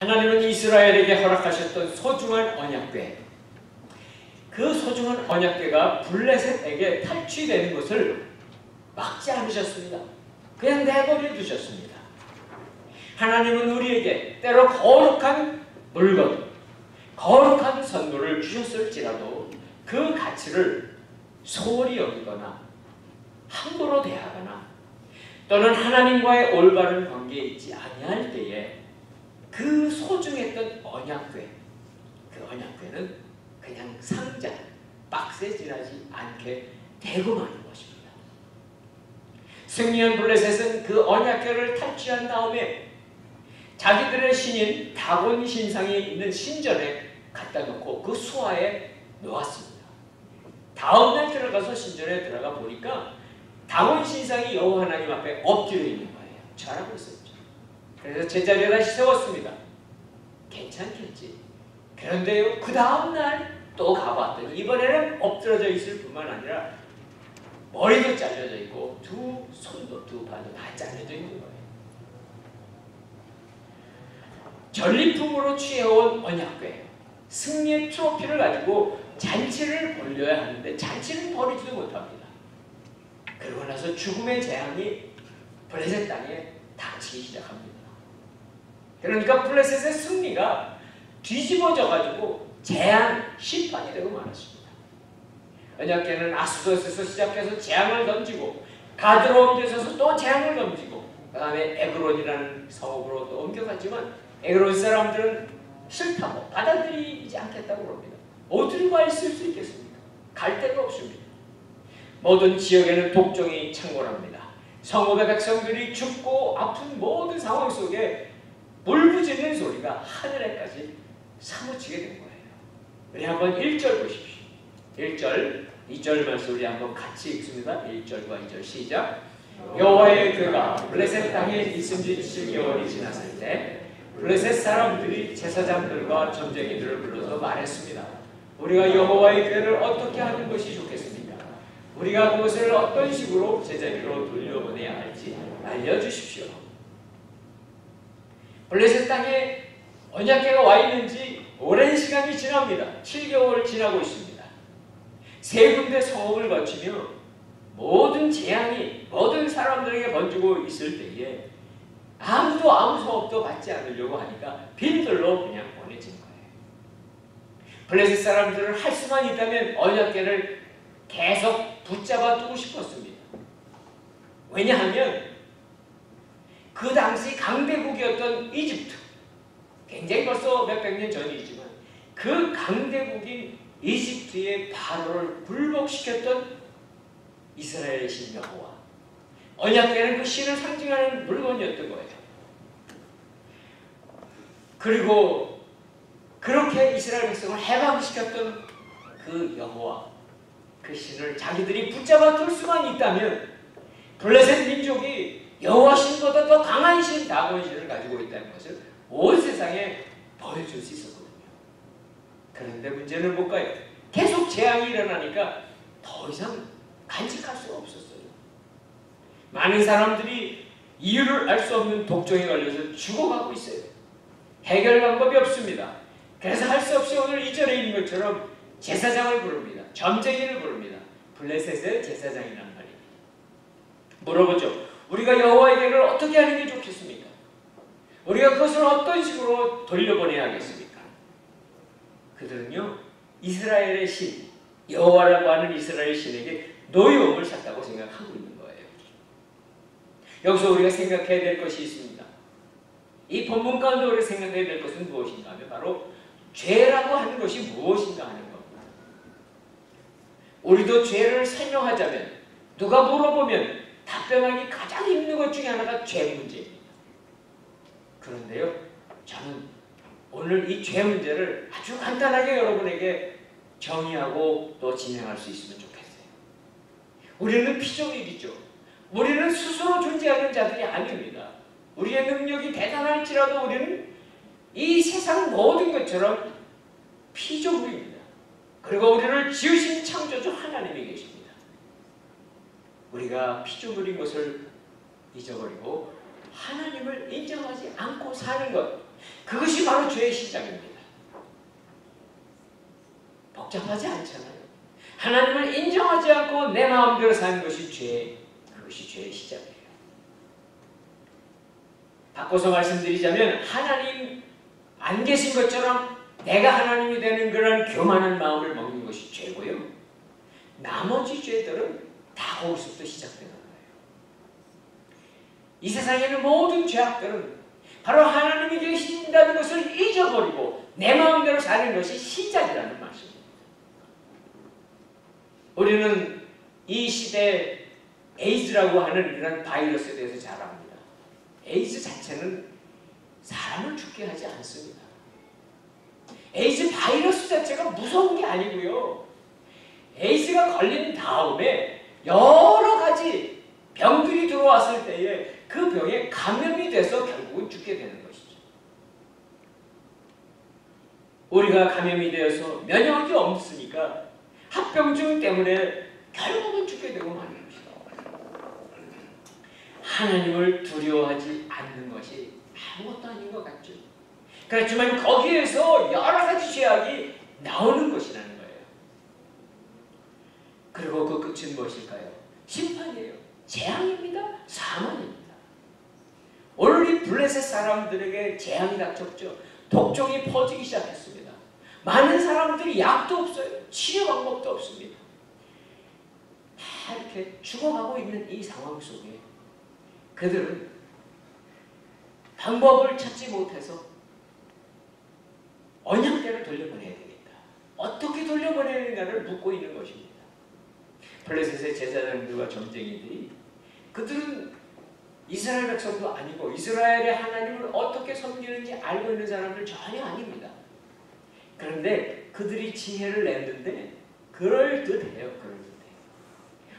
하나님은 이스라엘에게 허락하셨던 소중한 언약궤, 그 소중한 언약궤가 블레셋에게 탈취되는 것을 막지 않으셨습니다. 그냥 내버려 두셨습니다. 하나님은 우리에게 때로 거룩한 물건, 거룩한 선물을 주셨을지라도 그 가치를 소홀히 여기거나 함부로 대하거나 또는 하나님과의 올바른 관계에 있지 아니할 때에 그 소중했던 언약궤, 그 언약궤는 그냥 상자, 박스에 지나지 않게 대고 마는 것입니다. 승리한 블레셋은 그 언약궤를 탈취한 다음에 자기들의 신인 다곤 신상이 있는 신전에 갖다 놓고 그 수하에 놓았습니다. 다음날 들어가서 신전에 들어가 보니까 다곤 신상이 여호와 하나님 앞에 엎드려 있는 거예요. 잘하고 있었죠. 그래서 제자리에 다시 세웠습니다. 괜찮겠지. 그런데요, 그 다음날 또 가봤더니 이번에는 엎드려져 있을 뿐만 아니라 머리도 잘려져 있고 두 손도 두 발도 다 잘려져 있는 거예요. 전리품으로 취해온 언약궤, 승리의 트로피를 가지고 잔치를 벌려야 하는데 잔치를 벌이지도 못합니다. 그러고 나서 죽음의 재앙이 블레셋 땅에 닥치기 시작합니다. 그러니까 블레셋의 승리가 뒤집어져 가지고 재앙, 심판이 되고 말았습니다. 언약궤는 아스돗에서 시작해서 재앙을 던지고 가드로 옮겨져서 또 재앙을 던지고 그 다음에 에그론이라는 성읍으로 또 옮겨갔지만 에그론 사람들은 싫다고 받아들이지 않겠다고 그럽니다. 어디로 가 있을 수 있겠습니까? 갈 데가 없습니다. 모든 지역에는 독종이 창궐합니다. 성읍의 백성들이 죽고 아픈 모든 상황 속에 울부짖는 소리가 하늘에까지 사무치게 된 거예요. 우리 한번 1절 보십시오. 1절, 2절 말씀 우리 한번 같이 읽습니다. 1절과 2절 시작. 여호와의 궤가 블레셋 땅에 있은 지 7개월이 지났을 때 블레셋 사람들이 제사장들과 점쟁이들을 불러서 말했습니다. 우리가 여호와의 궤를 어떻게 하는 것이 좋겠습니까? 우리가 그것을 어떤 식으로 제자리로 돌려보내야 할지 알려주십시오. 블레셋 땅에 언약궤가 와 있는지 오랜 시간이 지납니다. 7개월 지나고 있습니다. 세 군데 성읍을 거치며 모든 재앙이 모든 사람들에게 번지고 있을 때에 아무도 아무 성읍도 받지 않으려고 하니까 빈들로 그냥 보내진 거예요. 블레셋 사람들은 할 수만 있다면 언약궤를 계속 붙잡아 두고 싶었습니다. 왜냐하면 그 당시 강대국이었던 이집트, 굉장히 벌써 몇백 년 전이지만 그 강대국인 이집트의 바로를 굴복시켰던 이스라엘의 신 여호와, 언약궤는 그 신을 상징하는 물건이었던 거예요. 그리고 그렇게 이스라엘 백성을 해방시켰던 그 여호와, 그 신을 자기들이 붙잡아 둘 수만 있다면 블레셋 민족이 여호와 신보다 더 강한 신 다곤 신을 가지고 있다는 것을 온 세상에 보여줄 수 있었거든요. 그런데 문제는 뭘까요? 계속 재앙이 일어나니까 더 이상 간직할 수가 없었어요. 많은 사람들이 이유를 알 수 없는 독종에 걸려서 죽어가고 있어요. 해결 방법이 없습니다. 그래서 할 수 없이 오늘 2절에 있는 것처럼 제사장을 부릅니다. 점쟁이를 부릅니다. 블레셋의 제사장이라는 말입니다. 물어보죠. 우리가 여호와의 궤를 어떻게 하는 게 좋겠습니까? 우리가 그것을 어떤 식으로 돌려보내야 하겠습니까? 그들은요, 이스라엘의 신, 여호와라고 하는 이스라엘 신에게 노여움을 샀다고 생각하고 있는 거예요. 여기서 우리가 생각해야 될 것이 있습니다. 이 본문 가운데 우리가 생각해야 될 것은 무엇인가 하면 바로 죄라고 하는 것이 무엇인가 하는 겁니다. 우리도 죄를 설명하자면, 누가 물어보면 답변하기 가장 힘든 것 중에 하나가 죄 문제입니다. 그런데요, 저는 오늘 이 죄 문제를 아주 간단하게 여러분에게 정의하고 또 진행할 수 있으면 좋겠어요. 우리는 피조물이죠. 우리는 스스로 존재하는 자들이 아닙니다. 우리의 능력이 대단할지라도 우리는 이 세상 모든 것처럼 피조물입니다. 그리고 우리를 지으신 창조주 하나님이 계십니다. 우리가 피조물인 것을 잊어버리고 하나님을 인정하지 않고 사는 것, 그것이 바로 죄의 시작입니다. 복잡하지 않잖아요. 하나님을 인정하지 않고 내 마음대로 사는 것이 그것이 죄의 시작이에요. 바꿔서 말씀드리자면 하나님 안 계신 것처럼 내가 하나님이 되는 그런 교만한 마음을 먹는 것이 죄고요. 나머지 죄들은 다 거기서부터 시작되는 거예요. 이 세상에 있는 모든 죄악들은 바로 하나님이 계신다는 것을 잊어버리고 내 마음대로 사는 것이 시작이라는 말씀입니다. 우리는 이 시대에 에이즈라고 하는 이런 바이러스에 대해서 잘 압니다. 에이즈 자체는 사람을 죽게 하지 않습니다. 에이즈 바이러스 자체가 무서운 게 아니고요. 에이즈가 걸린 다음에 여러 가지 병들이 들어왔을 때에 그 병에 감염이 돼서 결국은 죽게 되는 것이죠. 우리가 감염이 되어서 면역이 없으니까 합병증 때문에 결국은 죽게 되고 마는 것이다. 하나님을 두려워하지 않는 것이 아무것도 아닌 것 같죠. 그렇지만 거기에서 여러 가지 죄악이 나오는 것이라는 거예요. 그리고 그 끝은 무엇일까요? 심판이에요. 재앙입니다. 사망입니다. 오늘 이 블레셋 사람들에게 재앙이 닥쳤죠. 독종이 퍼지기 시작했습니다. 많은 사람들이 약도 없어요. 치료 방법도 없습니다. 다 이렇게 죽어가고 있는 이 상황 속에 그들은 방법을 찾지 못해서 언약궤를 돌려보내야 되겠다. 어떻게 돌려보내는가를 묻고 있는 것입니다. 블레셋의 제사장들과 점쟁이들이 그들은 이스라엘 백성도 아니고 이스라엘의 하나님을 어떻게 섬기는지 알고 있는 사람들 전혀 아닙니다. 그런데 그들이 지혜를 냈는데 그럴듯해요.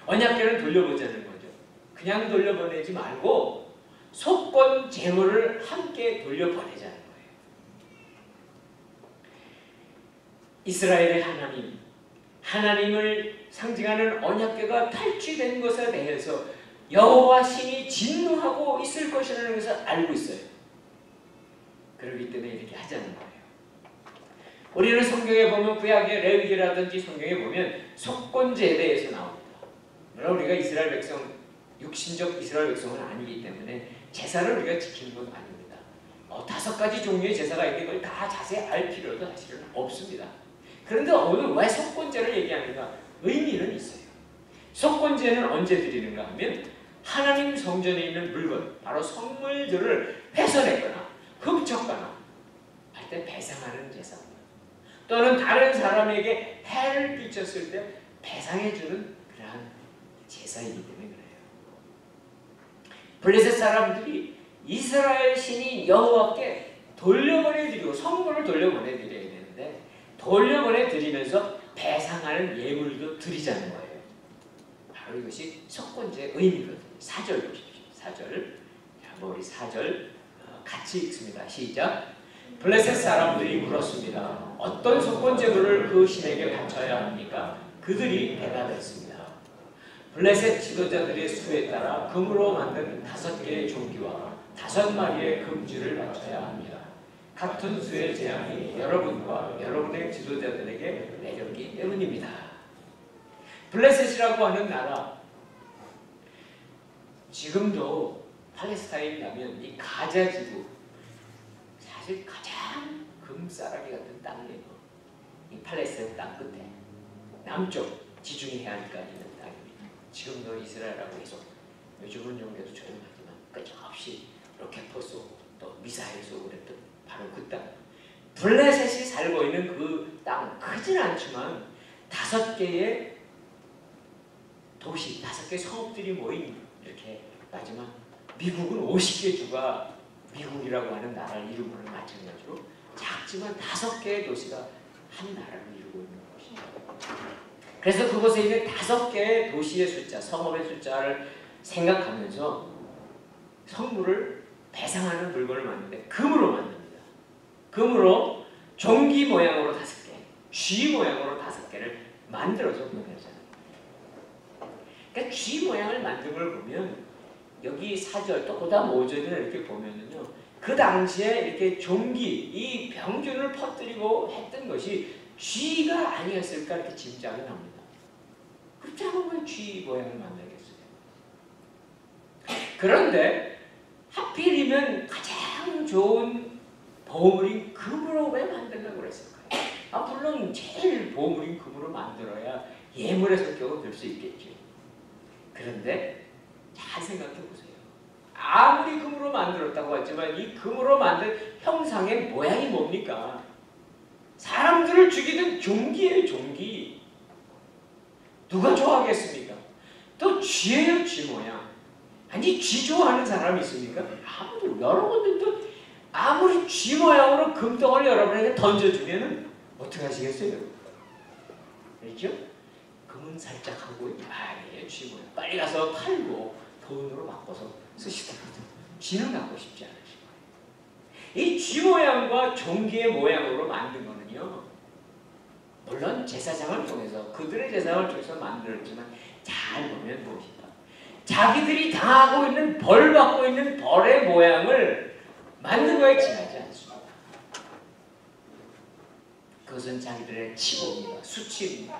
언약궤를 돌려보자는 거죠. 그냥 돌려보내지 말고 속건 제물을 함께 돌려보내자는 거예요. 이스라엘의 하나님을 상징하는 언약궤가 탈취된 것에 대해서 여호와 신이 진노하고 있을 것이라는 것을 알고 있어요. 그렇기 때문에 이렇게 하자는 거예요. 우리는 성경에 보면 구약의 레위기라든지 성경에 보면 속건제에 대해서 나옵니다. 물론 우리가 이스라엘 백성, 육신적 이스라엘 백성은 아니기 때문에 제사를 우리가 지키는 건 아닙니다. 5가지 종류의 제사가 있는 걸 다 자세히 알 필요도 사실은 없습니다. 그런데 오늘 왜 속건제를 얘기하는가? 의미는 있어요. 속건제는 언제 드리는가 하면 하나님 성전에 있는 물건, 바로 성물들을 훼손했거나 훔쳤거나 할 때 배상하는 제사입니다. 또는 다른 사람에게 해를 끼쳤을 때 배상해주는 그러한 제사이기 때문에 그래요. 블레셋 사람들이 이스라엘 신이 여호와께 돌려보내드리고 성물을 돌려보내드려야 되는데 돌려보내드리면서 배상하는 예물도 드리자는 거예요. 바로 이것이 속건제의 의미거든요. 4절 보십시오. 4절. 우리 4절 같이 읽습니다. 시작. 블레셋 사람들이 물었습니다. 어떤 속건제물을 그 신에게 바쳐야 합니까? 그들이 대답했습니다. 블레셋 지도자들의 수에 따라 금으로 만든 5개의 종기와 5마리의 금쥐를 바쳐야 합니다. 같은 수의 재앙이 여러분과 여러분의 지도자들에게 내렸기 때문입니다. 블레셋이라고 하는 나라, 지금도 팔레스타인 가면 이 가자 지구, 사실 가장 금싸라기 같은 땅이에요. 이 팔레스타인 땅 끝에 남쪽 지중해 해안가에 있는 땅입니다. 지금도 이스라엘하고 계속 요즘은 용계도 조용하지만 끝없이 로켓포 쏘고 또 미사일 쏘고 그랬던 바로 그 땅. 블레셋이 살고 있는 그 땅 크진 않지만 5개의 도시, 5개 성읍들이 모인 이렇게 마지막 미국은 50개 주가 미국이라고 하는 나라를 이루는 거는 마찬가지로 작지만 5개의 도시가 한 나라를 이루고 있는 것이죠. 그래서 그곳에 있는 5개의 도시의 숫자, 성읍의 숫자를 생각하면서 성물을 배상하는 물건을 만드는데 금으로 만듭니다. 금으로 종기 모양으로 5개, 쥐 모양으로 5개를 만들어서 보내잖아요. 그러니까 쥐 모양을 만든 걸 보면 여기 4절 또 그다음 5절이나 이렇게 보면은요 그 당시에 이렇게 종기, 이 병균을 퍼뜨리고 했던 것이 쥐가 아니었을까 이렇게 짐작이 납니다. 그렇지 않으면 쥐 모양을 만들겠어요. 그런데 하필이면 가장 좋은 보물인 금으로 왜 만들려고 그랬을까요? 물론 제일 보물인 금으로 만들어야 예물의 성격을 볼 수 있겠죠. 그런데 잘 생각해 보세요. 아무리 금으로 만들었다고 하지만 이 금으로 만든 형상의 모양이 뭡니까? 사람들을 죽이던 종기예요, 종기. 누가 좋아하겠습니까? 또 쥐예요, 쥐 모양. 아니, 쥐 좋아하는 사람이 있습니까? 아무도. 여러분들도 아무리 쥐 모양으로 금덩어리 여러분에게 던져주면은 어떻게 하시겠어요? 그렇죠? 금은 살짝 하고 아니에요, 쥐 모양. 빨리 가서 팔고 돈으로 바꿔서 쓰시더라도 쥐는 갖고 싶지 않으실 거예요. 이 쥐 모양과 종기의 모양으로 만든 거는요, 물론 제사장을 통해서 그들의 제사장을 통해서 만들었지만 잘 보면 무엇이다. 자기들이 당하고 있는 벌 받고 있는 벌의 모양을 만든 거에 지나지 않습니다. 그것은 자기들의 치복입니다. 수치입니다.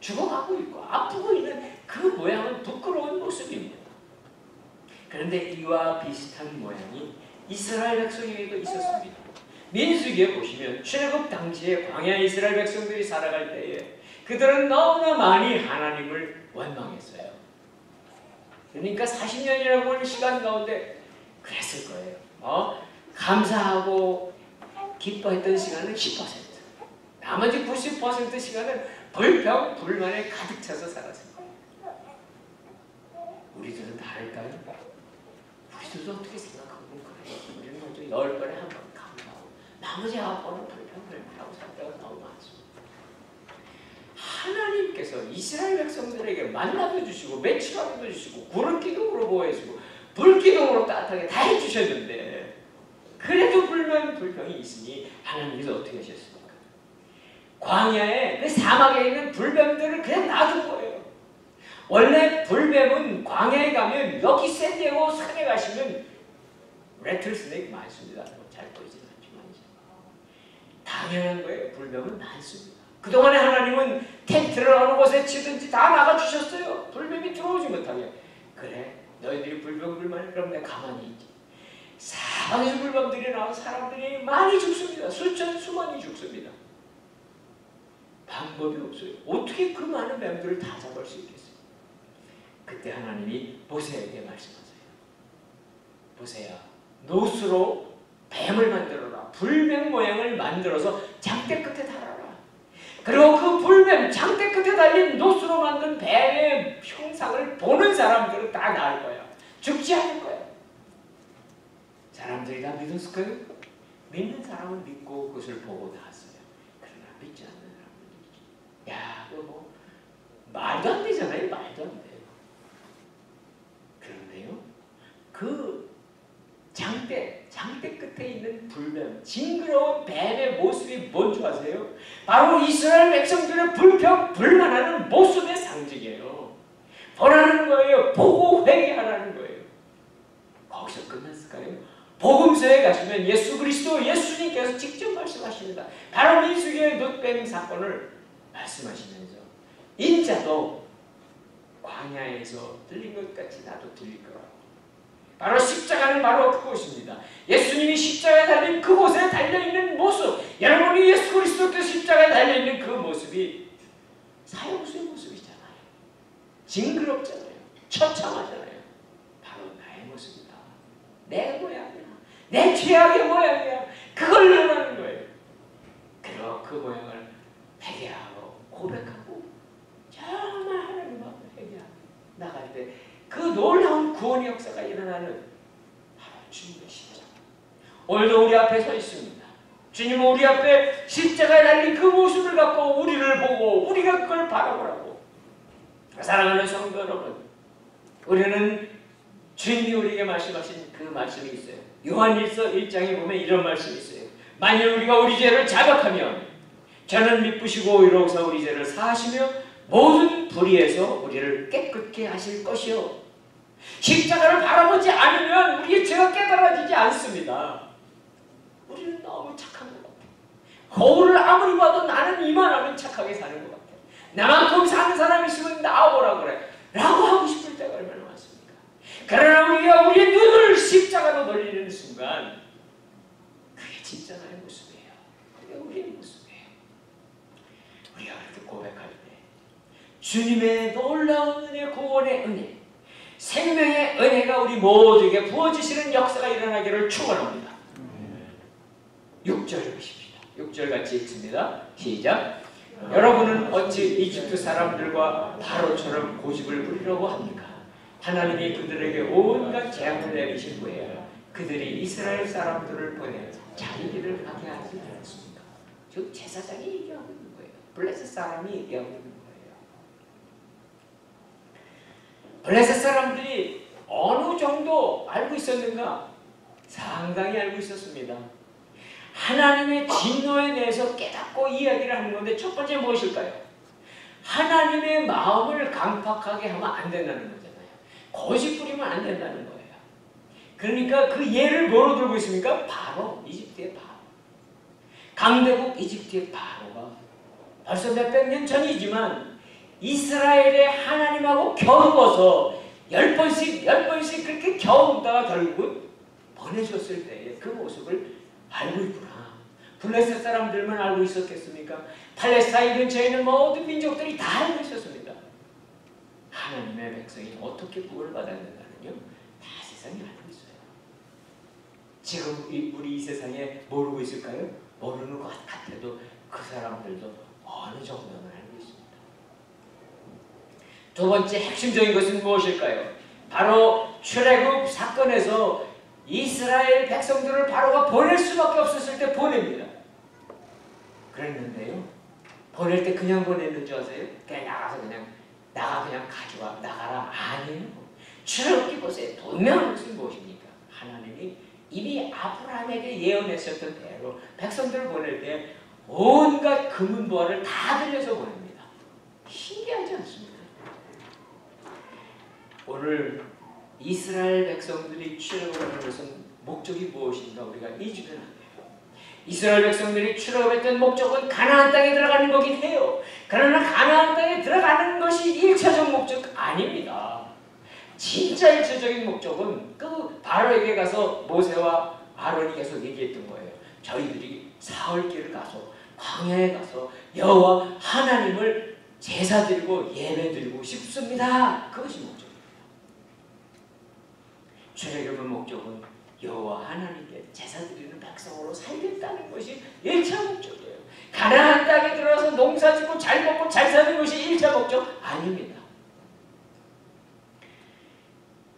죽어가고 있고 아프고 있는 그 모양은 부끄러운 모습입니다. 그런데 이와 비슷한 모양이 이스라엘 백성에게도 있었습니다. 민수기에 보시면 출애굽 당시에 광야 이스라엘 백성들이 살아갈 때에 그들은 너무나 많이 하나님을 원망했어요. 그러니까 40년이라고 하는 시간 가운데 그랬을 거예요. 감사하고 기뻐했던 시간은 10%, 나머지 90% 시간은 불평, 불만에 가득 차서 살았을 거예요. 우리들은 다를까요? 우리들도 어떻게 생각하고 그래요? 우리는 먼저 10번에 한 번 감사하고 나머지 9번은 불평, 불만하고 살 때가 너무 많습니다. 하나님께서 이스라엘 백성들에게 만나도 주시고 매출하기도 주시고 구름기둥으로 보호해주고 불기둥으로 따뜻하게 다 해주셨는데 그래도 불만 불평이 있으니 하나님께서 어떻게 하셨습니까? 광야에 그 사막에 있는 불뱀들을 그냥 놔둔 거예요. 원래 불뱀은 광야에 가면 여기 샌디에고 산에 가시면 레틀스네이크 많습니다. 잘 보이지는 않지만 당연한 거예요. 불뱀은 많습니다. 그동안에 하나님은 텐트를 어느 곳에 치든지 다 나가주셨어요. 불뱀이 들어오지 못하게. 그래, 너희들이 불평불만해. 그럼 내가 가만히 있지. 사방에서 불뱀들이 나와서 사람들이 많이 죽습니다. 수천 수만이 죽습니다. 방법이 없어요. 어떻게 그 많은 뱀들을 다 잡을 수 있겠어요? 그때 하나님이 모세에게 말씀하세요. 모세야, 노수로 뱀을 만들어라. 불뱀 모양을 만들어서 장대 끝에 달아라. 그리고 그 불뱀 장대 끝에 달린 노수로 만든 뱀의 형상을 보는 사람들은 다 나을 거야. 죽지 않을 거야. 사람들이 다 믿었을까요? 믿는 사람은 믿고 그것을 보고 나왔어요. 그러나 믿지 않는 사람은 믿지. 야, 그거 뭐 말도 안 되잖아요. 말도 안 돼요. 그런데요, 그 장대 끝에 있는 불뱀, 징그러운 뱀의 모습이 뭔지 아세요? 바로 이스라엘 백성들의 불평, 불만하는 모습의 상징이에요. 보라는 거예요. 보고 회개하라는 거예요. 거기서 끝났을까요? 복음서에 가시면 예수 그리스도, 예수님께서 직접 말씀하십니다. 바로 민수기의 놋뱀 사건을 말씀하시면서 인자도 광야에서 들린 것 같이 나도 들릴 거라고. 바로 십자가는 바로 그곳입니다. 예수님이 십자가에 달린 그곳에 달려있는 모습, 여러분이 예수 그리스도께서 십자가에 달려있는 그 모습이 사형수의 모습이잖아요. 징그럽잖아요. 처참하잖아요. 바로 나의 모습이다. 내 모양이야. 내 죄악의 모양이야. 그걸 원하는 거예요. 그리고 그 모양을 회개하고 고백하고 정말 하나님 앞에 회개하고 나갈 때 그 놀라운 구원의 역사가 일어나는 바로 주님의 십자가. 오늘도 우리 앞에 서 있습니다. 주님은 우리 앞에 십자가에 달린 그 모습을 갖고 우리를 보고 우리가 그걸 바라보라고. 사랑하는 성도 여러분, 우리는 주님이 우리에게 말씀하신 그 말씀이 있어요. 요한일서 1장에 보면 이런 말씀이 있어요. 만일 우리가 우리 죄를 자백하면 저는 미쁘시고 의로우사 우리 죄를 사하시며 모든 불의에서 우리를 깨끗게 하실 것이요. 십자가를 바라보지 않으면 우리의 죄가 깨달아지지 않습니다. 우리는 너무 착한 것 같아. 거울을 아무리 봐도 나는 이만하면 착하게 사는 것 같아. 나만큼 사는 사람이 있으면 나와보라 그래 라고 하고 싶을 때가 얼마나 많습니까? 그러나 우리가 우리의 눈을 십자가로 돌리는 순간 그게 진짜 나의 모습이에요. 그게 우리의 모습이에요. 우리가 그렇게 고백할 때 주님의 놀라운 은혜, 구원의 은혜, 생명의 은혜가 우리 모두에게 부어주시는 역사가 일어나기를 축원합니다. 6절 보십시다. 6절 같이 읽습니다. 시작. 여러분은 어찌 이집트 사람들과 바로처럼 고집을 부리려고 합니까? 하나님이 그들에게 온갖 재앙을 내리신 후에 그들이 이스라엘 사람들을 보내 자기 길을 가게 하지 않았습니까? 즉 제사장이 얘기하고 있는 거예요. 블레셋 사람이 얘기하고 있는 거예요. 블레셋 사람들이 어느 정도 알고 있었는가? 상당히 알고 있었습니다. 하나님의 진노에 대해서 깨닫고 이야기를 하는 건데 첫 번째 무엇일까요? 하나님의 마음을 강팍하게 하면 안 된다는 거잖아요. 거짓 부리면 안 된다는 거예요. 그러니까 그 예를 뭐로 들고 있습니까? 바로 이집트의 바로. 강대국 이집트의 바로가 벌써 몇백 년 전이지만 이스라엘의 하나님하고 겨루어서 10번씩 그렇게 겨우다가 결국은 보내줬을 때의 그 모습을 알고 있구나. 블레셋 사람들만 알고 있었겠습니까? 팔레스타인 근처에 있는 모든 민족들이 다 알고 있었습니다. 하나님의 백성이 어떻게 구원을 받아야 된다는요? 다 세상이 알고 있어요. 지금 우리 이 세상에 모르고 있을까요? 모르는 것 같아도 그 사람들도 어느 정도는 알고 있습니다. 두 번째 핵심적인 것은 무엇일까요? 바로 출애굽 사건에서 이스라엘 백성들을 바로가 보낼 수밖에 없었을 때 보냅니다. 그랬는데요. 보낼 때 그냥 보냈는 줄 아세요? 그냥 나가서 그냥 가져와 나가라. 아니에요. 출애굽기 보세요. 분명한 것은 무엇입니까? 하나님이 이미 아브라함에게 예언했었던 대로 백성들을 보낼 때 온갖 금은보화를 다 들여서 보냅니다. 신기하지 않습니까? 오늘 이스라엘 백성들이 출애굽하는 것은 목적이 무엇인가 우리가 잊으면 안 돼요. 이스라엘 백성들이 출애굽했던 목적은 가나안 땅에 들어가는 거긴 해요. 그러나 가나안 땅에 들어가는 것이 1차적 목적 아닙니다. 진짜 1차적인 목적은 그 바로에게 가서 모세와 아론이 계속 얘기했던 거예요. 저희들이 사흘길을 가서 광야에 가서 여호와 하나님을 제사 드리고 예배 드리고 싶습니다. 그것이 목적입니다. 출애굽의 목적은 여호와 하나님께 제사 드리는 백성으로 살겠다는 것이 1차 목적이에요. 가나안 땅에 들어서 농사 짓고 잘 먹고 잘 사는 것이 1차 목적 아닙니다.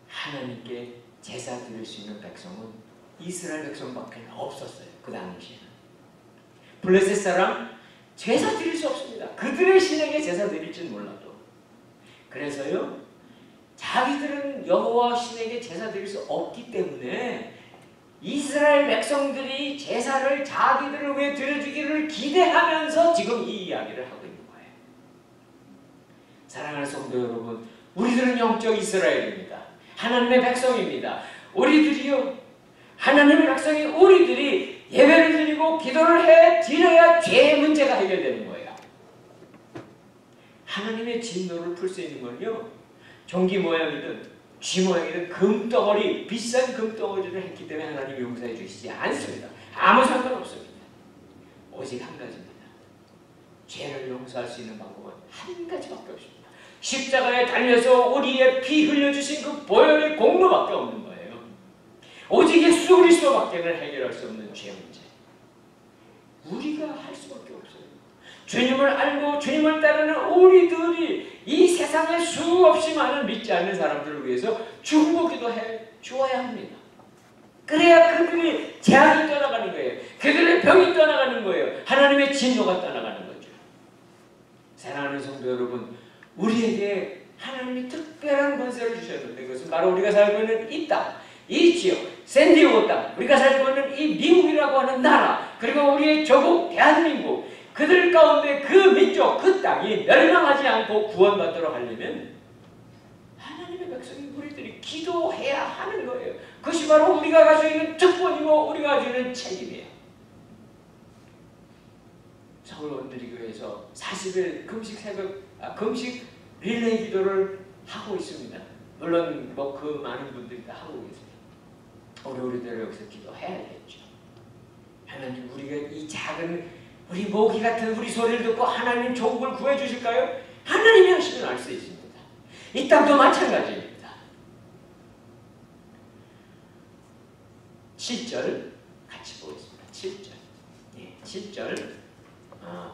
하나님께 제사 드릴 수 있는 백성은 이스라엘 백성밖에 없었어요. 그 당시에는. 블레셋 사람 제사 드릴 수 없습니다. 그들의 신에게 제사 드릴지는 몰라도. 그래서요. 자기들은 여호와 신에게 제사 드릴 수 없기 때문에 이스라엘 백성들이 제사를 자기들을 위해 드려주기를 기대하면서 지금 이 이야기를 하고 있는 거예요. 사랑하는 성도 여러분, 우리들은 영적 이스라엘입니다. 하나님의 백성입니다. 우리들이요, 하나님의 백성이 우리들이 예배를 드리고 기도를 해 드려야 죄의 문제가 해결되는 거예요. 하나님의 진노를 풀 수 있는 건요, 종기 모양이든 쥐 모양이든 금덩어리, 비싼 금덩어리를 했기 때문에 하나님이 용서해 주시지 않습니다. 아무 상관없습니다. 오직 한 가지입니다. 죄를 용서할 수 있는 방법은 한 가지밖에 없습니다. 십자가에 달려서 우리의 피 흘려주신 그 보혈의 공로밖에 없는 거예요. 오직 예수 그리스도밖에는 해결할 수 없는 죄 문제. 우리가 할 수밖에 없어요. 주님을 알고 주님을 따르는 우리들이 이 세상에 수없이 많은 믿지 않는 사람들을 위해서 중보기도 해 주어야 합니다. 그래야 그들이 재앙이 떠나가는 거예요. 그들의 병이 떠나가는 거예요. 하나님의 진노가 떠나가는 거죠. 사랑하는 성도 여러분, 우리에게 하나님이 특별한 권세를 주셨는데 그것은 바로 우리가 살고 있는 이 땅, 이 지역, 샌디에고 땅, 우리가 살고 있는 이 미국이라고 하는 나라, 그리고 우리의 조국 대한민국, 그들 가운데 그 민족, 그 땅이 멸망하지 않고 구원받도록 하려면 하나님의 백성이 우리들이 기도해야 하는 거예요. 그것이 바로 우리가 가지고 있는 특권이고 우리가 가지고 있는 책임이에요. 서울 온누리교회에서 40일 금식 릴레이 기도를 하고 있습니다. 물론 뭐 그 많은 분들이 다 하고 계세요. 우리들은 여기서 기도해야겠죠. 하나님, 우리가 이 작은 우리 모기 같은 우리 소리를 듣고 하나님 좋은 걸 구해주실까요? 하나님이 하시면 알 수 있습니다. 이 땅도 마찬가지입니다. 7절 같이 보겠습니다. 7절. 예, 7절,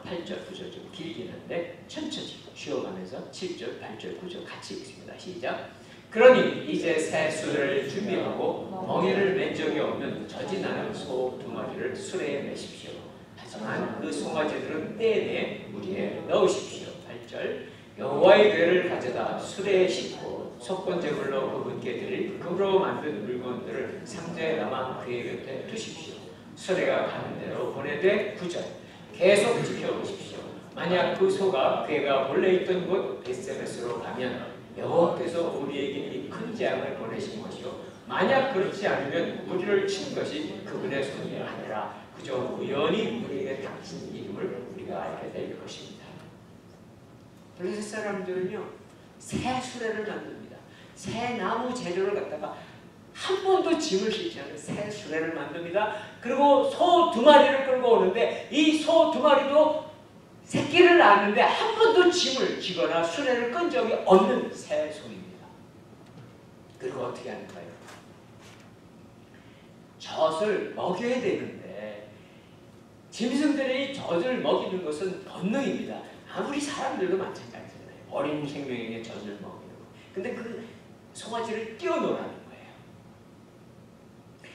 8절, 9절 좀 길긴 한데 천천히 쉬어가면서 7절, 8절, 9절 같이 읽습니다. 시작. 그러니 이제 새 수레를 준비하고 멍에를 맨 적이 없는 저지나는 소 2마리를 수레에 매십시오. 하지만 그 송아지들은 떼내 무리에 넣으십시오. 8절. 여호와의 궤를 가져다 수레에 싣고 속건제물로 그분께 드릴 금으로 만든 물건들을 상자에 담아 그의 곁에 두십시오. 수레가 가는 대로 보내되 9절. 계속 지켜보십시오. 만약 그 소가 궤가 본래 있던 곳 베세메스로 가면 여호와께서 우리에게 이 큰 재앙을 보내신 것이요, 만약 그렇지 않으면 우리를 친 것이 그분의 손이 아니라 그저 우연히 우리에게 닥친 이름을 우리가 알게 될 것입니다. 블레셋 사람들은요, 새 수레를 만듭니다. 새 나무 재료를 갖다가 한 번도 짐을 싣지 않은 새 수레를 만듭니다. 그리고 소 2마리를 끌고 오는데 이 소 2마리도 새끼를 낳았는데 한 번도 짐을 지거나 수레를 끈 적이 없는 새 소입니다. 그리고 어떻게 하는가요? 젖을 먹여야 되는데 짐승들이 젖을 먹이는 것은 본능입니다. 아무리 사람들도 마찬가지잖아요. 어린 생명에게 젖을 먹이는 거. 근데 그 송아지를 띄워놓으라는 거예요.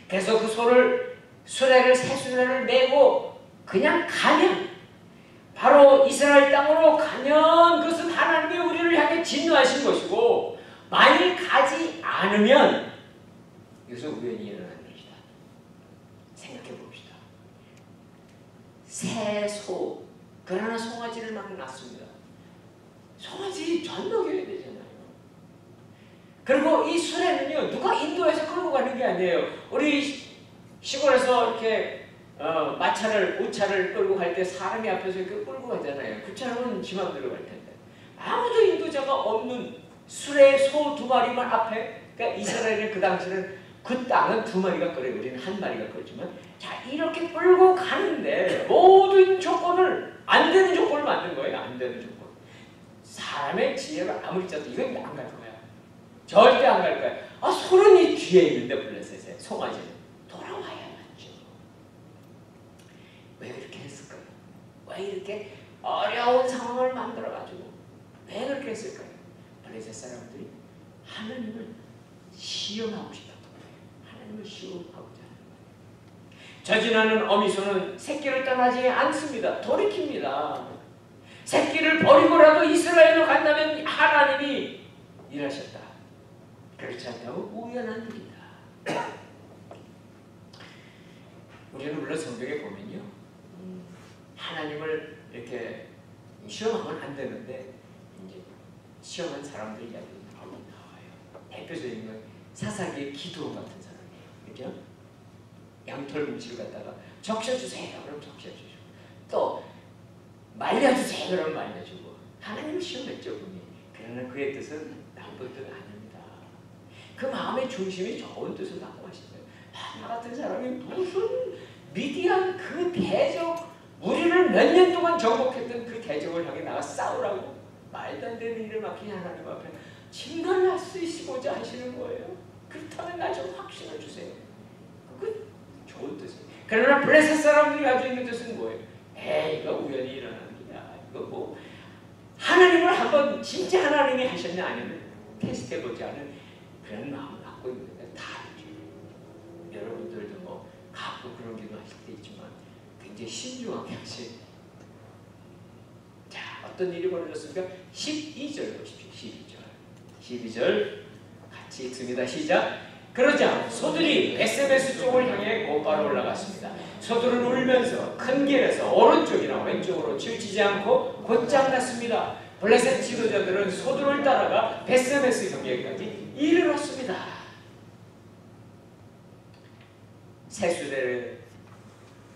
그래서 그 소를 새 수레를 메고 그냥 가면, 바로 이스라엘 땅으로 가면 그것은 하나님이 우리를 향해 진노하신 것이고, 만일 가지 않으면 여기서 우연히 일어나는 것이다. 생각해 봅시다. 새 소, 그러나 송아지를 막 낳습니다. 송아지 젖 먹여야 되잖아요. 그리고 이 수레는요, 누가 인도해서 끌고 가는 게 아니에요. 우리 시골에서 이렇게 마차를, 우차를 끌고 갈 때 사람이 앞에서 이렇게 끌고 가잖아요. 그 차는 지 맘대로 갈 텐데. 아무도 인도자가 없는 수레 소 2마리만 앞에, 그러니까 이스라엘은 그 당시는 그 땅은 2마리가 끌어요. 우리는 1마리가 끌지만, 자, 이렇게 끌고 가는데 모든 조건을, 안 되는 조건을 만든 거예요. 안 되는 조건. 사람의 지혜가 아무리 짜도 이건 안 갈 거야. 절대 안 갈 거야. 소는 이 뒤에 있는데 블레셋에 송아지는 돌아와야 맞죠. 왜 그렇게 했을까요? 왜 이렇게 어려운 상황을 만들어가지고 왜 그렇게 했을까요? 블레셋 사람들이 하나님을 시험하고 싶었던 거예요. 하나님을 시험하고자 하는 거예요. 저지나는 어미소는 새끼를 떠나지 않습니다. 돌이킵니다. 새끼를 버리고라도 이스라엘로 간다면 하나님이 일하셨다. 그렇지 않다고 우연한 일이다. 우리는 물론 성경에 보면요, 하나님을 이렇게 시험하면 안 되는데 이제 시험한 사람들 이야기 나와요. 대표적인 건 사사기의 기도원 같은 사람이에요. 그죠? 양털 뭉치를 갖다가 적셔주세요. 그럼 적셔주죠. 또 말려주세요. 그럼 말려주고. 하나님을 시험했죠, 분이. 그러나 그의 뜻은 나쁜 뜻 아닙니다. 그 마음의 중심이 좋은 뜻을 갖고 하신 거예요. 나 같은 사람이 무슨 미디안 그 대적, 우리를 몇 년 동안 정복했던 그 대적을 향해 나가 싸우라고 말도 안 되는 일을 맡긴 하나님 앞에 진단할 수 있으고자 하시는 거예요. 그렇다면 나 좀 확신을 주세요. 그 좋은 뜻이에요. 그러나 블레셋 사람들이 가지고 있는 뜻은 뭐예요? 이거 우연히 일어나는 일이야. 이거 뭐 하나님을 한번 진짜 하나님이 하셨냐 아니면 테스트해보지 않은 그런 마음을 갖고 있는 게 다르죠. 여러분들도 뭐 가끔 그런 기도 하실 때 있지만 굉장히 신중하게 하시. 자, 어떤 일이 벌어졌습니까? 12절 보십시오. 12절 같이 읽습니다. 시작. 그러자 소들이 베세메스 쪽을 향해 곧바로 올라갔습니다. 소들은 울면서 큰 길에서 오른쪽이나 왼쪽으로 치우치지 않고 곧장 났습니다. 블레셋 지도자들은 소들을 따라가 베세메스 경계까지 이르렀습니다. 새 수레를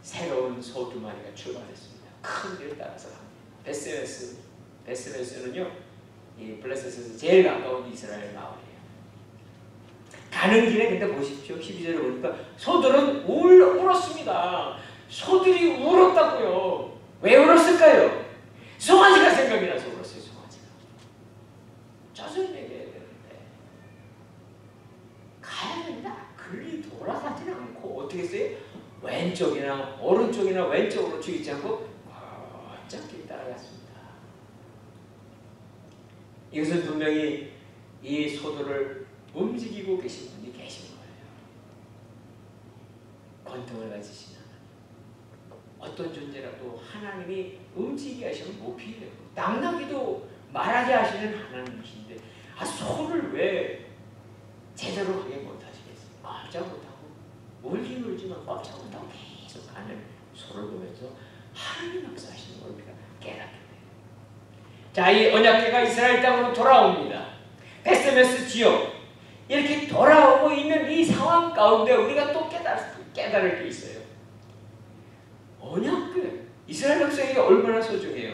새로운 소 2마리가 출발했습니다. 큰 길을 따라서 갑니다. 베스메스는요, 이 블레셋에서 제일 가까운 이스라엘 마을이에요. 가는 길에 근데 보십시오. 12절에 보니까 소들은 울었습니다. 소들이 울었다고요. 왜 울었을까요? 송아지가 생각이 나서 울었어요. 송아지가. 자손이 얘기해야 되는데 가야 된다. 글리 돌아가지는 않고 어떻게 했어요? 왼쪽이나 오른쪽이나 왼쪽으로 죽이지 않고 어차피 따라갔습니다. 이것은 분명히 이 소들을 움직이고 계신 분이 계신 거예요. 권능을 가지신 어떤 존재라도 하나님이 움직이게 하시면 못 피해요. 낭나기도 말하게 하시는 하나님이신데 소를 왜 제대로 하게 못하시겠어요? 꼼짝 못하고 울긴 울지만 꼼짝 못하고 계속 가는 소를 보면서 하나님 역사하시는 걸 우리가 깨닫게 돼요. 자, 이 언약궤가 이스라엘 땅으로 돌아옵니다. 베스메스 지역 이렇게 돌아오고 있는 이 상황 가운데 우리가 또 깨달을 게 있어요. 언약궤 이스라엘 백성에게 얼마나 소중해요.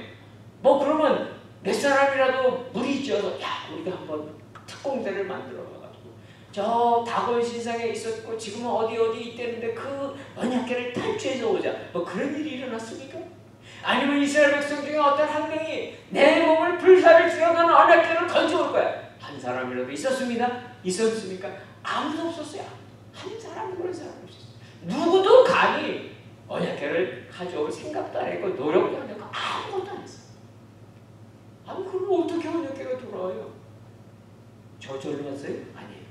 뭐 그러면 몇 사람이라도 무리 지어서 우리가 한번 특공대를 만들어 가지고 저 다곤 신상에 있었고 지금은 어디 있대는데 그 언약궤를 탈취해서 오자. 뭐 그런 일이 일어났습니까? 아니면 이스라엘 백성 중에 어떤 한 명이 내 몸을 불사를 지어가는 언약궤를 건져올 거야. 한 사람이라도 있었습니까? 아무도 없었어요. 한 사람 그런 사람이 없었어요. 누구도 감히 언약궤를 가져올 생각도 안 했고 노력도 안 했고 아무것도 안 했어요. 아니 그럼 어떻게 언약궤가 돌아와요? 저절로 왔어요? 아니에요.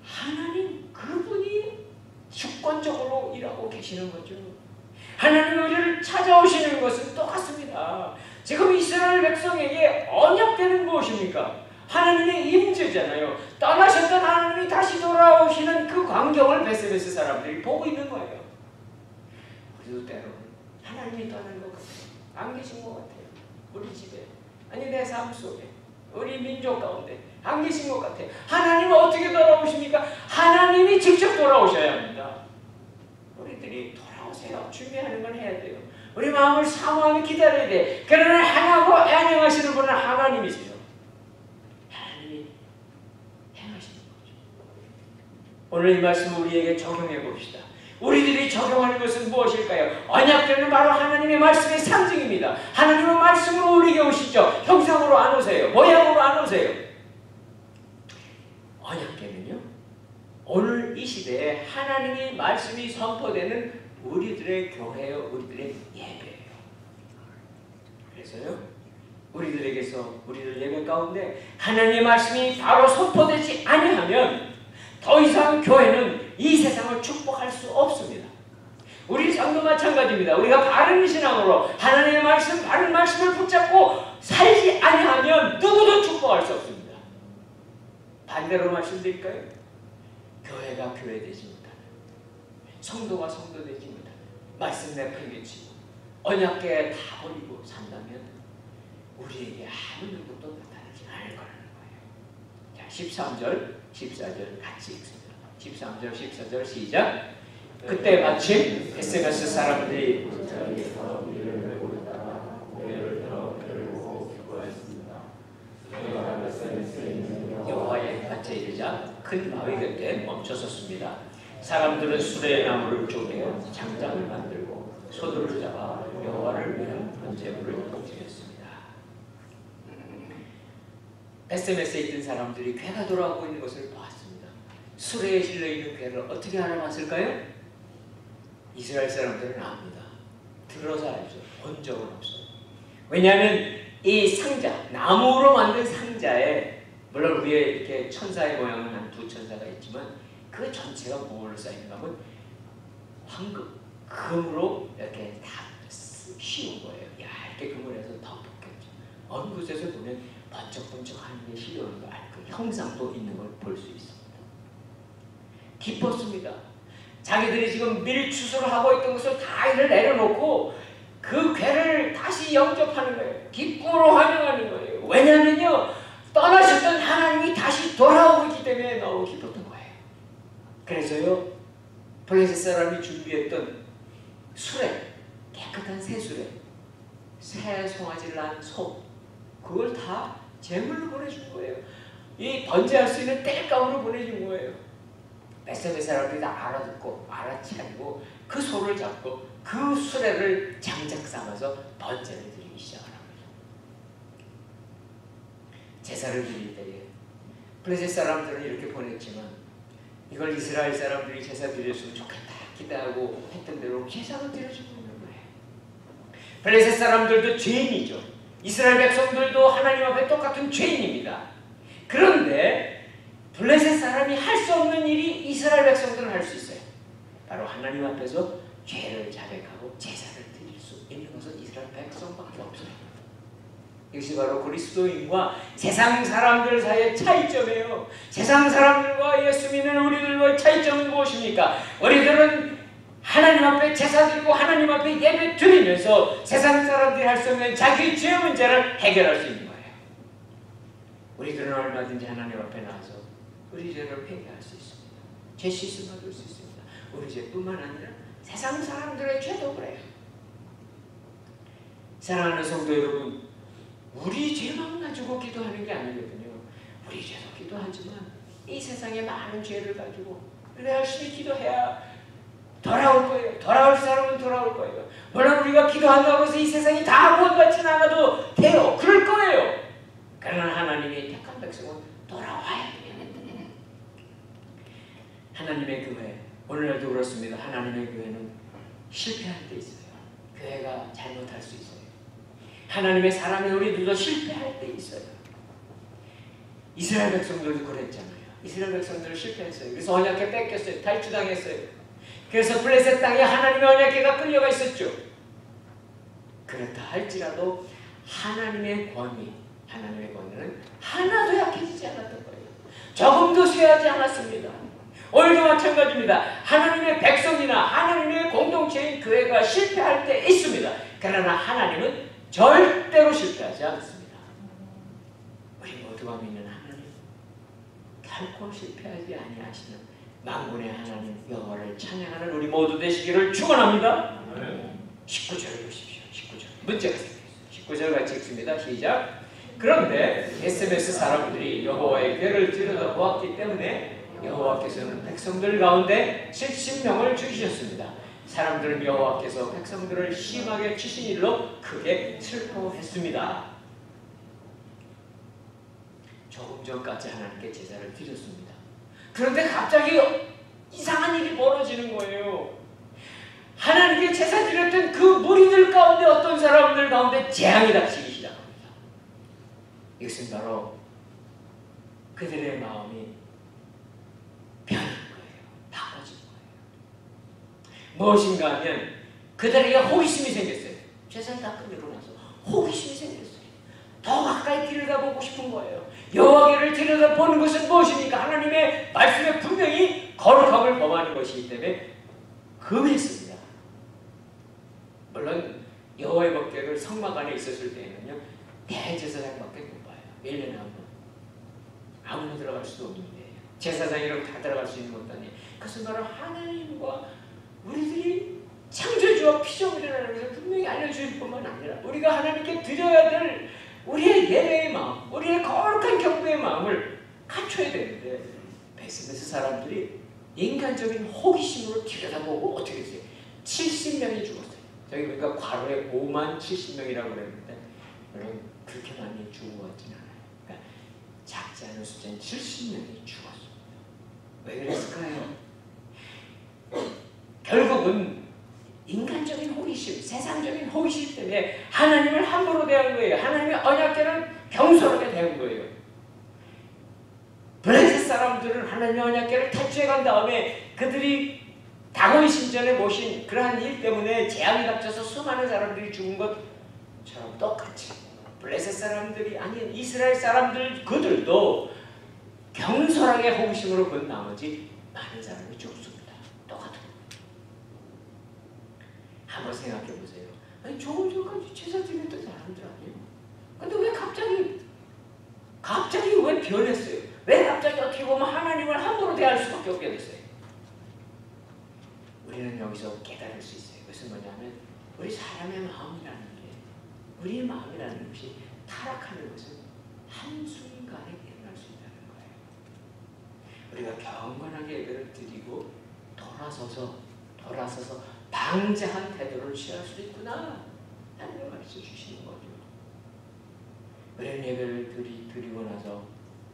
하나님 그분이 주권적으로 일하고 계시는 거죠. 하나님 우리를 찾아오시는 것은 똑같습니다. 지금 이스라엘 백성에게 언약궤는 무엇입니까? 하나님의 임재잖아요. 떠나셨던 하나님이 다시 돌아오시는 그 광경을 베스메스 사람들이 보고 있는 거예요. 우리도 때로는 하나님이 떠난 것 같아요. 안 계신 것 같아요. 우리 집에, 아니 내 삶 속에, 우리 민족 가운데 안 계신 것 같아요. 하나님은 어떻게 돌아오십니까? 하나님이 직접 돌아오셔야 합니다. 우리들이 돌아오세요. 준비하는 건 해야 돼요. 우리 마음을 사모하며 기다려야 돼. 그러나 행하고 안녕하시는 분은 하나님이세요. 하나님이 행하시는 거죠. 오늘 이 말씀을 우리에게 적용해 봅시다. 우리들이 적용하는 것은 무엇일까요? 언약궤는 바로 하나님의 말씀의 상징입니다. 하나님의 말씀으로 우리에게 오시죠. 형상으로 안 오세요. 모양으로 안 오세요. 언약궤는요, 오늘 이 시대에 하나님의 말씀이 선포되는 우리들의 교회요, 우리들의 예배예요. 그래서요, 우리들 예배 가운데 하나님의 말씀이 바로 선포되지 아니하면 더 이상 교회는 이 세상을 축복할 수 없습니다. 우리 성도 마찬가지입니다. 우리가 바른 신앙으로 하나님의 말씀, 바른 말씀을 붙잡고 살지 아니하면 누구도 축복할 수 없습니다. 반대로 말씀드릴까요? 교회가 교회되지 못하는, 성도가 성도되지 못하는, 말씀 내팽개치고 언약궤 다 버리고 산다면 우리에게 아무 누구도 나타나지 않을 거라는 거예요. 자, 13절, 14절 같이 읽습니다. 13절, 14절 시작. 그때 마침 베스메스 사람들이 여호와의 밭에 이르자 큰 바위 곁에 멈춰섰습니다. 사람들은 수레 나무를 쪼개어 장작을 만들고 소들을 잡아 여호와를 위한 번제물을 드렸습니다. 베스메스에 있던 사람들이 궤가 돌아오고 있는 것을 보았습니다. 수레에 실려있는 궤를 어떻게 알아봤을까요? 이스라엘 사람들은 압니다. 들어서 알죠. 본 적은 없어요. 왜냐하면 이 상자, 나무로 만든 상자에 물론 위에 이렇게 천사의 모양을 한 두 천사가 있지만 그 전체가 뭘로 쌓이는가 하면 황금, 금으로 이렇게 다 씌운 거예요. 얇게 금을 해서 덮었겠죠. 어느 곳에서 보면 번쩍번쩍하는 게 실려오는 거 알고 형상도 있는 걸 볼 수 있습니다. 기뻤습니다. 자기들이 지금 밀추수를 하고 있던 것을 다 이를 내려놓고 그 궤를 다시 영접하는 거예요. 기쁨으로 환영하는 거예요. 왜냐하면요, 떠나셨던 하나님이 다시 돌아오고 있기 때문에 너무 기뻤던 거예요. 그래서요, 블레셋 사람이 준비했던 수레, 깨끗한 새 수레, 새 송아지를 낳은 소, 그걸 다 제물로 보내준 거예요. 이 번제할 수 있는 땔감으로 보내준 거예요. 벳세베 사람들이 다 알아듣고 알아차리고 그 소를 잡고 그 수레를 장작 삼아서 번제를 드리기 시작합니다. 제사를 드릴 때에 블레셋 사람들은 이렇게 보냈지만 이걸 이스라엘 사람들이 제사 드렸으면 좋겠다 기대하고 했던 대로 제사로 드려주고 있는 거예요. 블레셋 사람들도 죄인이죠. 이스라엘 백성들도 하나님 앞에 똑같은 죄인입니다. 그런데 블레셋 사람이 할 수 없는 일이 이스라엘 백성들은 할 수 있어요. 바로 하나님 앞에서 죄를 자백하고 제사를 드릴 수 있는 것은 이스라엘 백성밖에 없어요. 이것이 바로 그리스도인과 세상 사람들 사이의 차이점이에요. 세상 사람들과 예수 믿는 우리들과의 차이점은 무엇입니까? 우리들은 하나님 앞에 제사 드리고 하나님 앞에 예배 드리면서 세상 사람들이 할 수 없는 자기 죄 문제를 해결할 수 있는 거예요. 우리들은 얼마든지 하나님 앞에 나와서 우리 죄를 회개할 수 있습니다. 죄 씻음 받을 수 있습니다. 우리 죄뿐만 아니라 세상 사람들의 죄도 그래요. 사랑하는 성도 여러분, 우리 죄만 가지고 기도하는 게 아니거든요. 우리 죄도 기도하지만 이 세상에 많은 죄를 가지고 열심히 기도해야 돌아올 거예요. 돌아올 사람은 돌아올 거예요. 물론 우리가 기도한다고 해서 이 세상이 다 구원받지는 않아도 돼요. 그럴 거예요. 그러나 하나님의 택한 백성은 돌아와야 돼요. 하나님의 교회, 오늘날도 그렇습니다. 하나님의 교회는 실패할 때 있어요. 교회가 잘못할 수 있어요. 하나님의 사람의 우리들도 실패할 때 있어요. 이스라엘 백성들도 그랬잖아요. 이스라엘 백성들 실패했어요. 그래서 언약궤 뺏겼어요. 탈취당했어요. 그래서 블레셋 땅에 하나님의 언약궤가 끌려가 있었죠. 그렇다 할지라도 하나님의 권위는 하나도 약해지지 않았던 거예요. 조금도 쇠하지 않았습니다. 오늘도 마찬가지입니다. 하나님의 백성이나 하나님의 공동체인 교회가 실패할 때 있습니다. 그러나 하나님은 절대로 실패하지 않습니다. 우리 모두가 믿는 하나님, 결코 실패하지 아니하시는 만군의 하나님 여호와를 찬양하는 우리 모두 되시기를 축원합니다. 19절을 보십시오. 19절 문제가 생겼어요. 19절 같이 읽습니다. 시작. 그런데 SMS 사람들이 여호와의 궤를 들여다보았기 때문에 여호와께서는 백성들 가운데 70명을 죽이셨습니다. 사람들은 여호와께서 백성들을 심하게 치신 일로 크게 슬퍼했습니다. 조금 전까지 하나님께 제사를 드렸습니다. 그런데 갑자기 이상한 일이 벌어지는 거예요. 하나님께 제사 드렸던 그 무리들 가운데 어떤 사람들 가운데 재앙이 닥치기 시작합니다. 이것은 바로 그들의 마음이 변한 거예요. 바꿔진 거예요. 무엇인가 하면 그들에게 호기심이 생겼어요. 제사를 다 끝내고 나서 호기심이 생겼어요. 더 가까이 들여다보고 싶은 거예요. 여호와를 들여다보는 것은 무엇입니까? 하나님의 말씀에 분명히 거룩함을 범하는 것이기 때문에 금했습니다. 물론 여호와의 법궤를 성막 안에 있었을 때에는요, 대제사장밖에 못 봐요. 1년에 한 번. 아무나 들어갈 수도 없는데 제사장이라고 다 들어갈 수 있는 것도 아니에요. 그것은 바로 하나님과 우리들이 창조주와 피조물이라는 것을 분명히 알려주실 뿐만 아니라 우리가 하나님께 드려야 될 우리의 예배의 마음, 우리의 거룩한 경배의 마음을 갖춰야 되는데 베스베스 사람들이 인간적인 호기심으로 들여다보고 어떻게 했어요? 70명이 죽었어요. 저기 보니까 과로에 5만 70명이라고 그랬는데 물론 그렇게 많이 죽어왔진 않아요. 그러니까 작지 않은 숫자인 70명이 죽었습니다. 왜 그랬을까요? 결국은 인간적인 호기심, 세상적인 호기심 때문에 하나님을 함부로 대한 거예요. 하나님의 언약궤를 경솔하게 대한 거예요. 블레셋 사람들은 하나님의 언약궤를 탈취해 간 다음에 그들이 다윗 신전에 모신 그러한 일 때문에 재앙이 닥쳐서 수많은 사람들이 죽은 것처럼 똑같이 블레셋 사람들이 아닌 이스라엘 사람들 그들도 경솔하게 호기심으로 본 나머지 많은 사람이 죽습니다. 똑같은 한번 생각해 보세요. 아니 조금 전까지 제사 드렸던 사람들 아니에요? 근데 왜 갑자기 왜 변했어요? 왜 갑자기 어떻게 보면 하나님을 함부로 대할 수밖에 없게 됐어요? 우리는 여기서 깨달을 수 있어요. 그것은 뭐냐면 우리 사람의 마음이라는 게 우리 마음이라는 것이 타락하는 것은 한순간에 일어날 수 있다는 거예요. 우리가 경건하게 예배를 드리고 돌아서서 방자한 태도를 취할 수 있구나 하는 걸 가르쳐 주시는 거죠. 우리는 예배를 드리고 나서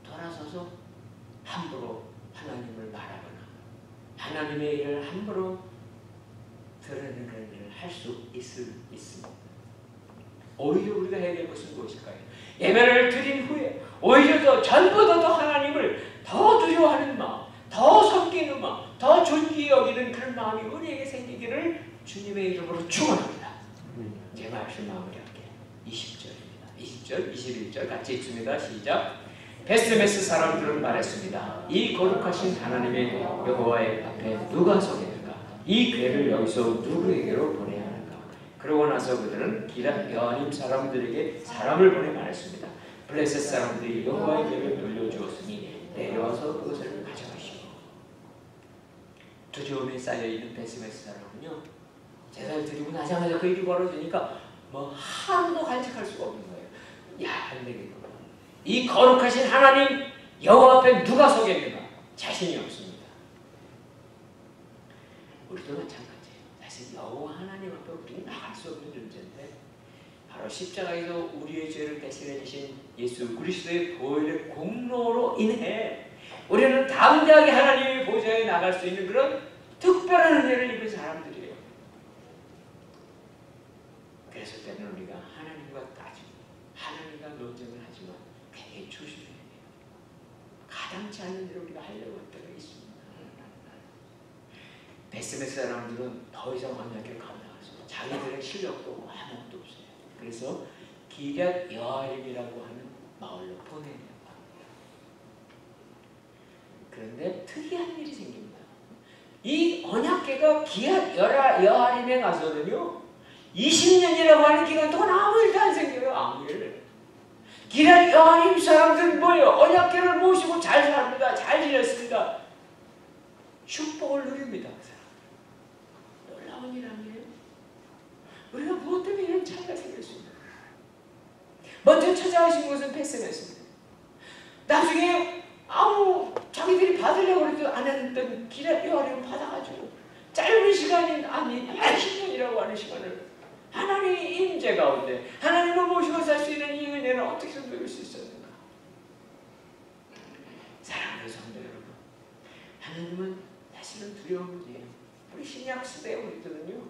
돌아서서 함부로 하나님을 말하거나 하나님의 일을 함부로 드러내는 그런 일을 할 수 있습니다. 오히려 우리가 해야 될 것은 무엇일까요? 예배를 드린 후에 오히려 전보다 하나님을 더 두려워하는 마음, 더 섬기는 마음, 더 존귀히 여기는 그런 마음이 우리에게 생기기를 주님의 이름으로 축원합니다. 제 말씀 마무리할게요. 20절입니다. 20절, 21절 같이 읽습니다. 시작. 베스메스 사람들은 말했습니다. 이 거룩하신 하나님의 여호와의 앞에 누가 서겠는가? 이 괴를 여기서 누구에게로 보내야 하는가? 그러고 나서 그들은 기랏 여아림 사람들에게 사람을 보내 말했습니다. 블레셋 사람들이 여호와의 괴를 돌려주었으니 내려와서 그것을 가져가시오. 두려움에 쌓여있는 베스메스 사람은요, 제사를 드리고 나자마자 그 일이 벌어지니까 하루도 간직할 수가 없는 거예요. 야, 안 되겠구나. 이 거룩하신 하나님 여호와 앞에 누가 서겠는가? 자신이 없습니다. 우리도 마찬가지예요. 사실 여호와 하나님 앞에 우리는 나갈 수 없는 존재인데 바로 십자가에서 우리의 죄를 대신해 주신 예수 그리스도의 보혈의 공로로 인해 우리는 담대하게 하나님의 보좌에 나갈 수 있는 그런 특별한 은혜를 입은 사람들이에요. 그래서 때는 우리가 하나님과 따지고 하나님과 논쟁을 하지만 굉장히 조심해야 돼요. 가당치 않는 일을 우리가 하려고 할 때가 있습니다. 베스메스 사람들은 더 이상 언약을 감당할 수 없어요. 자기들의 실력도 아무것도 없어요. 그래서 기럇 여아림이라고 하는 마을로 보내려고 합니다. 그런데 특이한 일이 생깁니다. 이 언약궤가 기럇 여아림에 가서는요 20년이라고 하는 기간 동안 아무 일도 안 생겨요. 아무 일. 기럇 여아림 사람들은 뭐예요? 언약궤를 모시고 잘 삽니다. 잘 지냈습니다. 축복을 누립니다. 놀라운 일 아니에요? 우리가 무엇 때문에 이런 차이가 생겼습니까? 먼저 찾아오신 것은 베스메스입니다. 나중에 자기들이 받으려고 해도 안 했던 기럇 여아림을 받아가지고 짧은 시간이 아닌 20년이라고 하는 시간을 하나님의 임재 가운데 하나님을 모시고 살 수 있는 이 은혜는 어떻게 누릴 수 있었는가? 사랑하는 성도 여러분, 하나님은 사실은 두려운 분이에요. 우리 신약 시대 우리들은요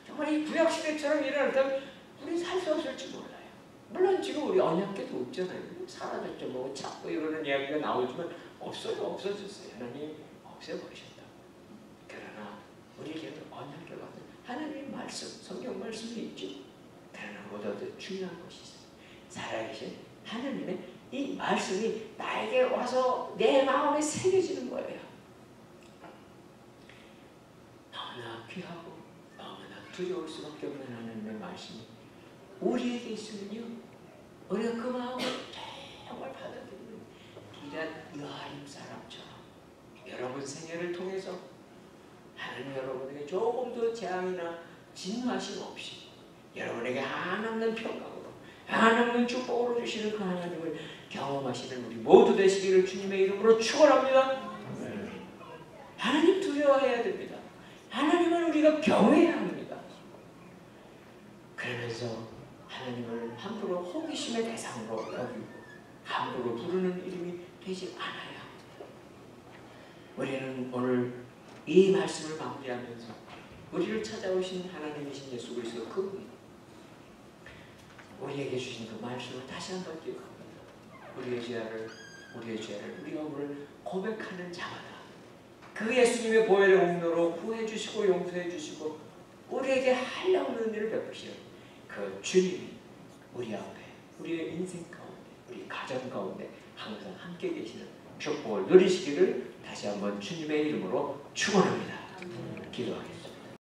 정말 이 구약 시대처럼 일어났다면 우리 살 수 없을지 몰라요. 물론 지금 우리 언약궤도 없잖아요. 사라졌죠. 뭐 자꾸 이러는 이야기가 나오지만 없어졌어요. 하나님 없애버리셨다. 그러나 우리에게는 언약궤가 같은 하나님의 말씀, 성경 말씀이 있죠. 그러나 보다 더 중요한 것이 있어요. 살아계신 하나님의 이 말씀이 나에게 와서 내 마음에 새겨지는 거예요. 너무나 귀하고 너무나 두려울 수밖에 없는 하나님의 말씀이 우리에게 있으면요 우리가 그 마음을 정말 받아들이는 기럇 여아림 사람처럼 여러분 생애를 통해서 하나님 여러분에게 조금 더 재앙이나 진노하심 없이 여러분에게 한없는 평강으로 한없는 축복으로 주시는 그 하나님을 경험하시는 우리 모두 되시기를 주님의 이름으로 축원합니다. 하나님 두려워해야 됩니다. 하나님은 우리가 경외해야 합니다. 그러면서 하나님을 함부로 호기심의 대상으로 여기고 함부로 부르는 이름이 되지 않아야 합니다. 우리는 오늘 이 말씀을 마무리하면서 우리를 찾아오신 하나님이신 예수 그리스도 그분 우리에게 주신 그 말씀을 다시 한번 기억합니다. 우리의 죄를 우리가 오늘 고백하는 자마다 그 예수님의 보혈의 공로로 구해 주시고 용서해 주시고 우리에게 한량없는 은혜를 베푸시는 그 주님이 우리 앞에 우리의 인생 가운데 우리 가정 가운데 항상 함께 계시는 축복을 누리시기를 다시 한번 주님의 이름으로 축원합니다. 기도하겠습니다.